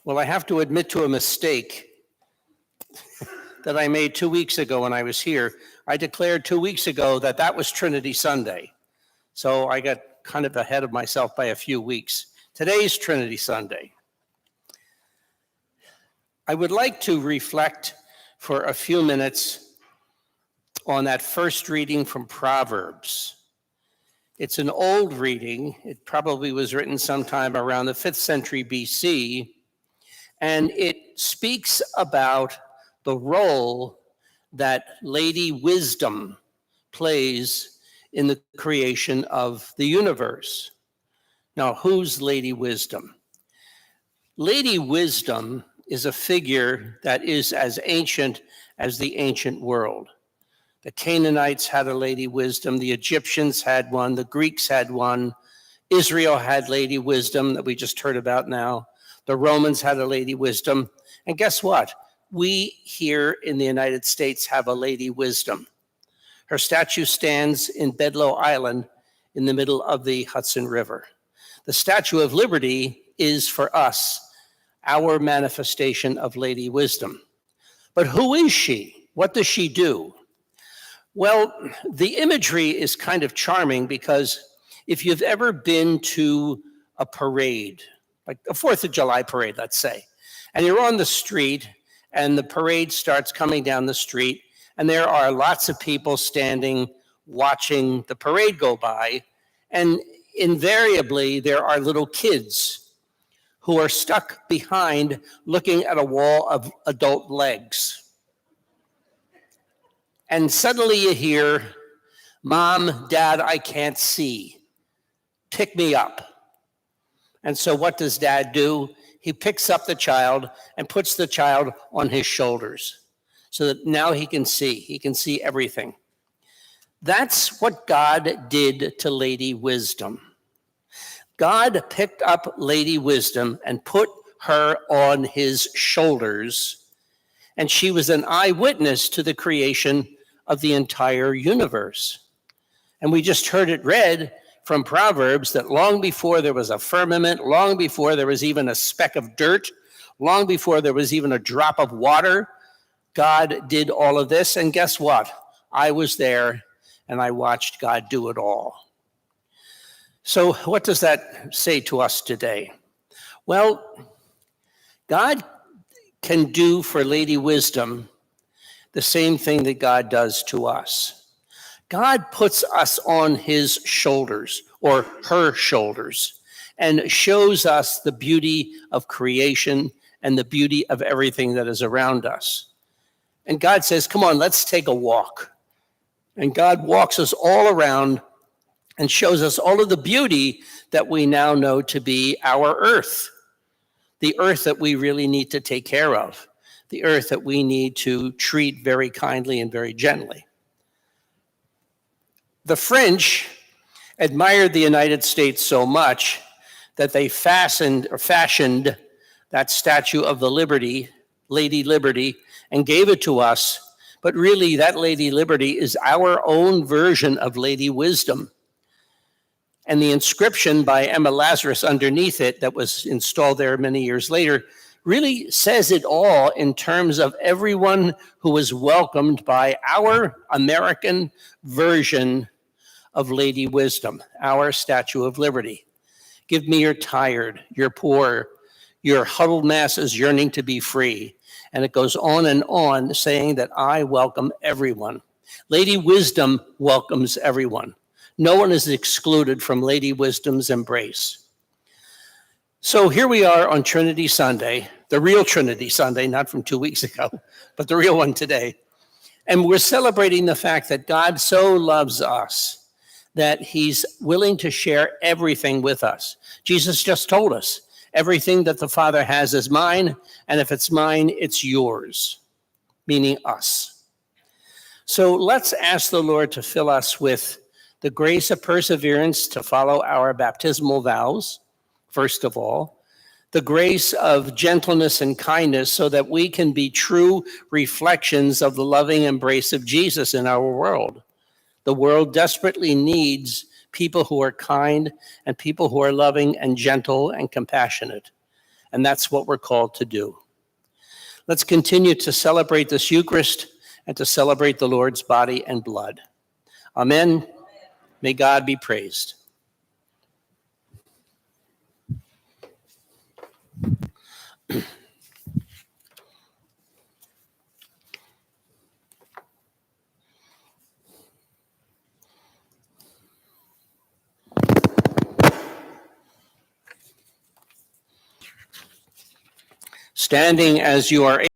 Well, I have to admit to a mistake that I made 2 weeks ago when I was here. I declared 2 weeks ago that that was Trinity Sunday. So I got kind of ahead of myself by a few weeks. Today's Trinity Sunday. I would like to reflect for a few minutes on that first reading from Proverbs. It's an old reading. It probably was written sometime around the 5th century BC, and it speaks about the role that Lady Wisdom plays in the creation of the universe. Now, who's Lady Wisdom? Lady Wisdom is a figure that is as ancient as the ancient world. The Canaanites had a Lady Wisdom, the Egyptians had one, the Greeks had one, Israel had Lady Wisdom that we just heard about now, the Romans had a Lady Wisdom, and guess what? We here in the United States have a Lady Wisdom. Her statue stands in Bedloe Island in the middle of the Hudson River. The Statue of Liberty is for us our manifestation of Lady Wisdom. But who is she? What does she do? Well, the imagery is kind of charming because if you've ever been to a parade, like a 4th of July parade, let's say, and you're on the street and the parade starts coming down the street and there are lots of people standing watching the parade go by, and invariably there are little kids who are stuck behind looking at a wall of adult legs. And suddenly you hear, "Mom, Dad, I can't see. Pick me up." And so what does Dad do? He picks up the child and puts the child on his shoulders so that now he can see everything. That's what God did to Lady Wisdom. God picked up Lady Wisdom and put her on his shoulders, and she was an eyewitness to the creation of the entire universe. And we just heard it read from Proverbs that long before there was a firmament, long before there was even a speck of dirt, long before there was even a drop of water, God did all of this. And guess what? I was there and I watched God do it all. So what does that say to us today? Well, God can do for Lady Wisdom the same thing that God does to us. God puts us on his shoulders or her shoulders and shows us the beauty of creation and the beauty of everything that is around us. And God says, "Come on, let's take a walk." And God walks us all around and shows us all of the beauty that we now know to be our earth, the earth that we really need to take care of, the earth that we need to treat very kindly and very gently. The French admired the United States so much that they fashioned that Statue of the Liberty, Lady Liberty, and gave it to us. But really, that Lady Liberty is our own version of Lady Wisdom. And the inscription by Emma Lazarus underneath it that was installed there many years later really says it all in terms of everyone who was welcomed by our American version of Lady Wisdom, our Statue of Liberty. Give me your tired, your poor, your huddled masses yearning to be free. And it goes on saying that I welcome everyone. Lady Wisdom welcomes everyone. No one is excluded from Lady Wisdom's embrace. So here we are on Trinity Sunday, the real Trinity Sunday, not from 2 weeks ago, but the real one today. And we're celebrating the fact that God so loves us that he's willing to share everything with us. Jesus just told us, everything that the Father has is mine, and if it's mine, it's yours, meaning us. So let's ask the Lord to fill us with the grace of perseverance to follow our baptismal vows, first of all, the grace of gentleness and kindness so that we can be true reflections of the loving embrace of Jesus in our world. The world desperately needs people who are kind and people who are loving and gentle and compassionate. and that's what we're called to do. Let's continue to celebrate this Eucharist and to celebrate the Lord's body and blood. Amen. May God be praised. Standing as you are able.